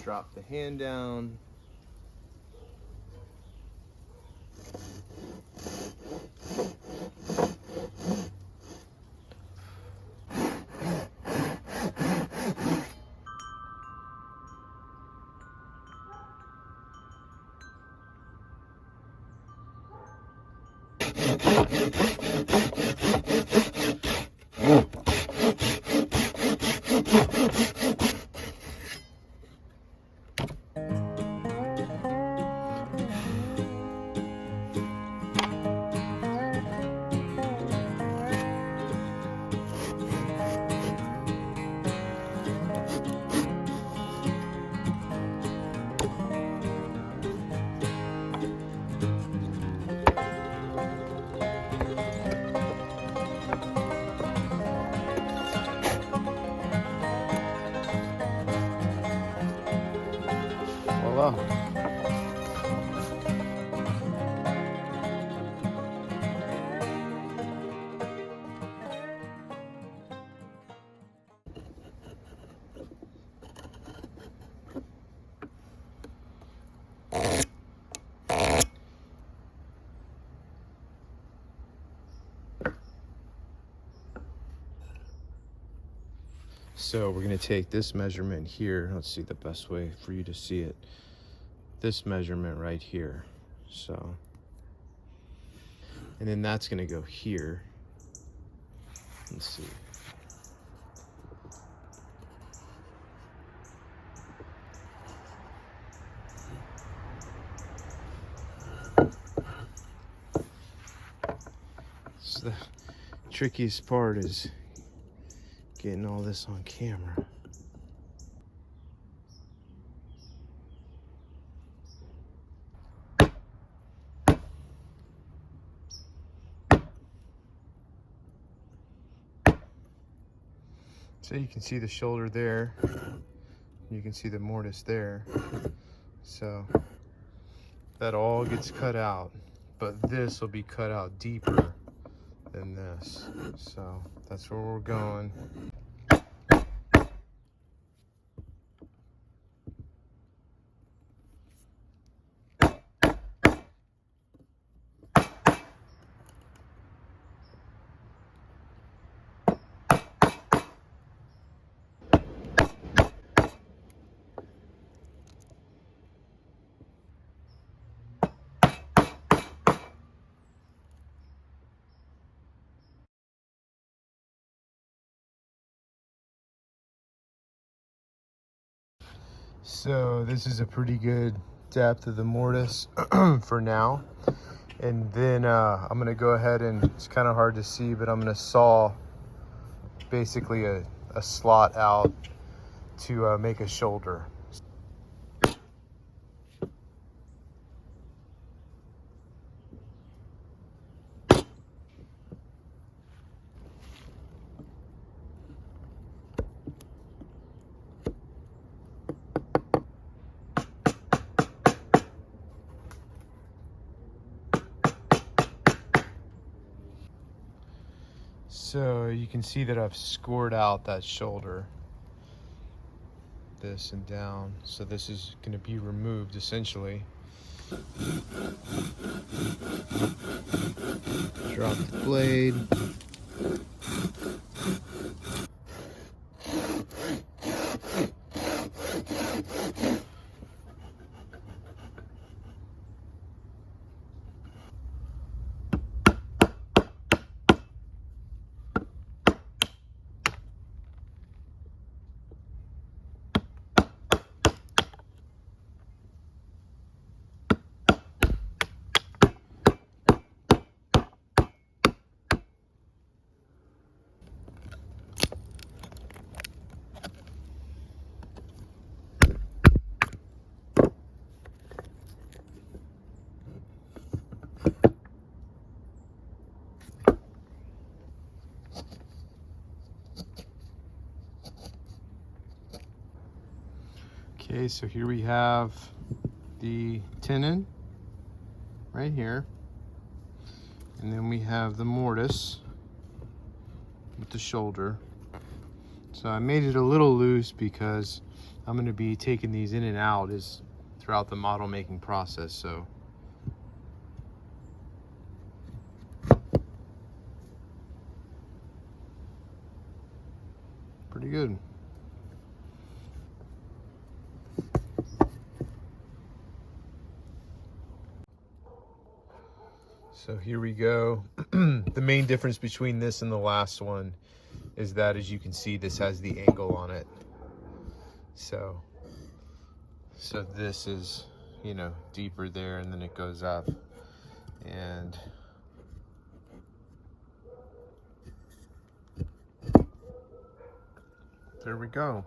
Drop the hand down. Voila. So we're going to take this measurement here. Let's see the best way for you to see it. This measurement right here. So, and then that's going to go here. Let's see. So the trickiest part is getting all this on camera. So you can see the shoulder there. You can see the mortise there. So that all gets cut out, but this will be cut out deeper than this. So that's where we're going. So this is a pretty good depth of the mortise for now. And then I'm gonna go ahead and, it's kind of hard to see, but I'm gonna saw basically a slot out to make a shoulder. So you can see that I've scored out that shoulder, this and down. So this is going to be removed essentially. Drop the blade. Okay, so here we have the tenon right here, and then we have the mortise with the shoulder. So I made it a little loose because I'm going to be taking these in and out throughout the model making process. So pretty good. So here we go. The main difference between this and the last one is that, as you can see, this has the angle on it. So this is, you know, deeper there, and then it goes up. And there we go.